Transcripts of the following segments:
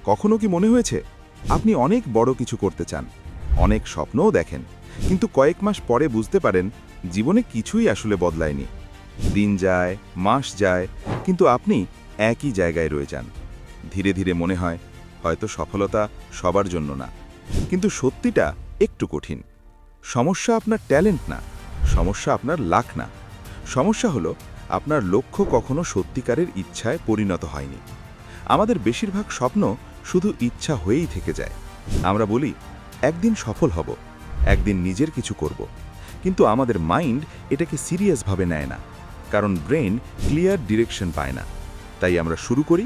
কখনো কি মনে হয়েছে আপনি অনেক বড় কিছু করতে চান, অনেক স্বপ্নও দেখেন, কিন্তু কয়েক মাস পরে বুঝতে পারেন জীবনে কিছুই আসলে বদলায়নি? দিন যায়, মাস যায়, কিন্তু আপনি একই জায়গায় রয়ে যান। ধীরে ধীরে মনে হয় হয়তো সফলতা সবার জন্য না। কিন্তু সত্যিটা একটু কঠিন। সমস্যা আপনার ট্যালেন্ট না, সমস্যা আপনার লাক না। সমস্যা হলো আপনার লক্ষ্য কখনো সত্যিকারের ইচ্ছায় পরিণত হয়নি। আমাদের বেশিরভাগ স্বপ্ন শুধু ইচ্ছা হয়েই থেকে যায়। আমরা বলি একদিন সফল হব, একদিন নিজের কিছু করব, কিন্তু আমাদের মাইন্ড এটাকে সিরিয়াসভাবে নেয় না, কারণ ব্রেন ক্লিয়ার ডিরেকশন পায় না। তাই আমরা শুরু করি,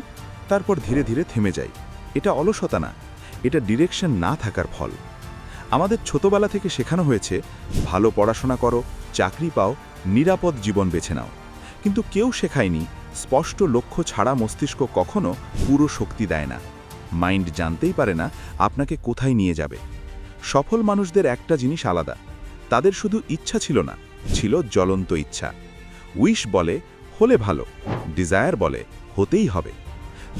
তারপর ধীরে ধীরে থেমে যাই। এটা অলসতা না, এটা ডিরেকশন না থাকার ফল। আমাদের ছোটবেলা থেকে শেখানো হয়েছে ভালো পড়াশোনা করো, চাকরি পাও, নিরাপদ জীবন বেছে নাও। কিন্তু কেউ শেখায়নি স্পষ্ট লক্ষ্য ছাড়া মস্তিষ্ক কখনো পুরো শক্তি দেয় না। মাইন্ড জানতেই পারে না আপনাকে কোথায় নিয়ে যাবে। সফল মানুষদের একটা জিনিস আলাদা, তাদের শুধু ইচ্ছা ছিল না, ছিল জ্বলন্ত ইচ্ছা। উইশ বলে হলে ভালো, ডিজায়ার বলে হতেই হবে।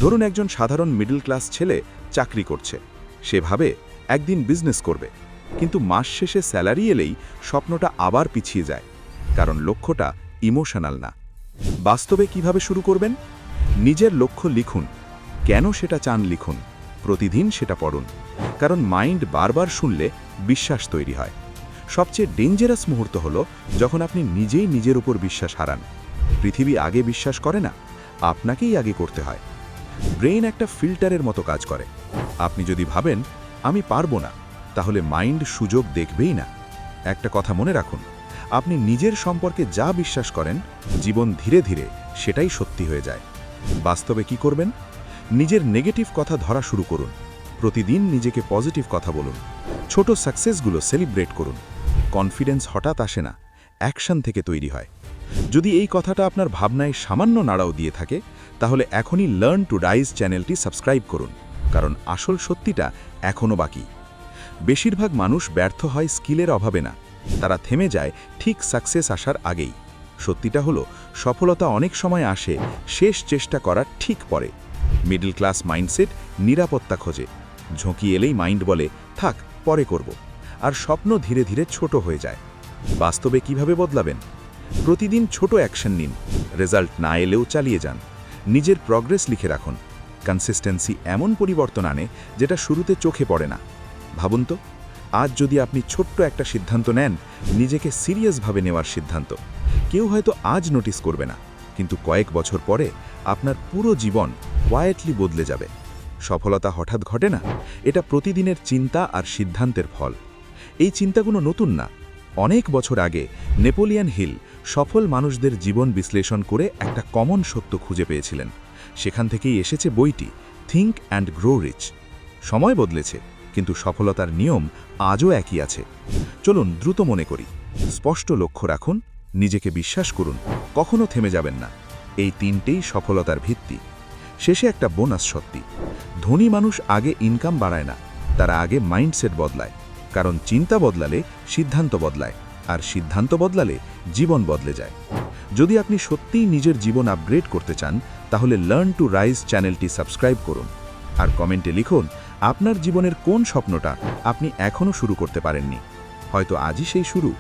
ধরুন একজন সাধারণ মিডল ক্লাস ছেলে চাকরি করছে, সে ভাবে একদিন বিজনেস করবে, কিন্তু মাস শেষে স্যালারি এলেই স্বপ্নটা আবার পিছিয়ে যায়, কারণ লক্ষ্যটা ইমোশনাল না। বাস্তবে কিভাবে শুরু করবেন? নিজের লক্ষ্য লিখুন, কেন সেটা চান লিখুন, প্রতিদিন সেটা পড়ুন, কারণ মাইন্ড বারবার শুনলে বিশ্বাস তৈরি হয়। সবচেয়ে ডেঞ্জারাস মুহূর্ত হলো যখন আপনি নিজেই নিজের উপর বিশ্বাস হারান। পৃথিবী আগে বিশ্বাস করে না, আপনাকেই আগে করতে হয়। ব্রেইন একটা ফিল্টারের মতো কাজ করে। আপনি যদি ভাবেন আমি পারবো না, তাহলে মাইন্ড সুযোগ দেখবেই না। একটা কথা মনে রাখুন, আপনি নিজের সম্পর্কে যা বিশ্বাস করেন, জীবন ধীরে ধীরে সেটাই সত্যি হয়ে যায়। বাস্তবে কি করবেন? নিজের নেগেটিভ কথা ধরা শুরু করুন। প্রতিদিন নিজেকে পজিটিভ কথা বলুন। ছোট সাকসেসগুলো সেলিব্রেট করুন। কনফিডেন্স হঠাৎ আসে না, অ্যাকশন থেকে তৈরি হয়। যদি এই কথাটা আপনার ভাবনায় সামান্য নাড়াও দিয়ে থাকে, তাহলে এখনই লার্ন টু রাইজ চ্যানেলটি সাবস্ক্রাইব করুন, কারণ আসল সত্যিটা এখনও বাকি। বেশিরভাগ মানুষ ব্যর্থ হয় স্কিলের অভাবে না, তারা থেমে যায় ঠিক সাকসেস আসার আগেই। সত্যিটা হলো সফলতা অনেক সময় আসে শেষ চেষ্টা করার ঠিক পরে। মিডল ক্লাস মাইন্ডসেট নিরাপত্তা খোঁজে। ঝুঁকি এলেই মাইন্ড বলে থাক পরে করব, আর স্বপ্ন ধীরে ধীরে ছোট হয়ে যায়। বাস্তবে কিভাবে বদলাবেন? প্রতিদিন ছোট অ্যাকশন নিন, রেজাল্ট না এলেও চালিয়ে যান। নিজের প্রগ্রেস লিখে রাখুন। কনসিস্টেন্সি এমন পরিবর্তন আনে যেটা শুরুতে চোখে পড়ে না। ভাবুন তো, আজ যদি আপনি ছোট্ট একটা সিদ্ধান্ত নেন, নিজেকে সিরিয়াসভাবে নেওয়ার সিদ্ধান্ত, কেউ হয়তো আজ নোটিস করবে না, কিন্তু কয়েক বছর পরে আপনার পুরো জীবন কোয়াইটলি বদলে যাবে। সফলতা হঠাৎ ঘটে না, এটা প্রতিদিনের চিন্তা আর সিদ্ধান্তের ফল। এই চিন্তাগুলো নতুন না। অনেক বছর আগে নেপোলিয়ন হিল সফল মানুষদের জীবন বিশ্লেষণ করে একটা কমন সত্য খুঁজে পেয়েছিলেন। সেখান থেকেই এসেছে বইটি থিঙ্ক অ্যান্ড গ্রো রিচ। সময় বদলেছে, কিন্তু সফলতার নিয়ম আজও একই আছে। চলুন দ্রুত মনে করি। স্পষ্ট লক্ষ্য রাখুন, নিজেকে বিশ্বাস করুন, কখনো থেমে যাবেন না। এই তিনটেই সফলতার ভিত্তি। শেষে একটা বোনাস সত্যি, ধনী মানুষ আগে ইনকাম বাড়ায় না, তারা আগে মাইন্ডসেট বদলায়। কারণ চিন্তা বদলালে সিদ্ধান্ত বদলায়, আর সিদ্ধান্ত বদলালে জীবন বদলে যায়। যদি আপনি সত্যিই নিজের জীবন আপগ্রেড করতে চান, তাহলে লার্ন টু রাইজ চ্যানেলটি সাবস্ক্রাইব করুন, আর কমেন্টে লিখুন আপনার জীবনের কোন স্বপ্নটা আপনি এখনও শুরু করতে পারেননি। হয়তো আজই সেই শুরু।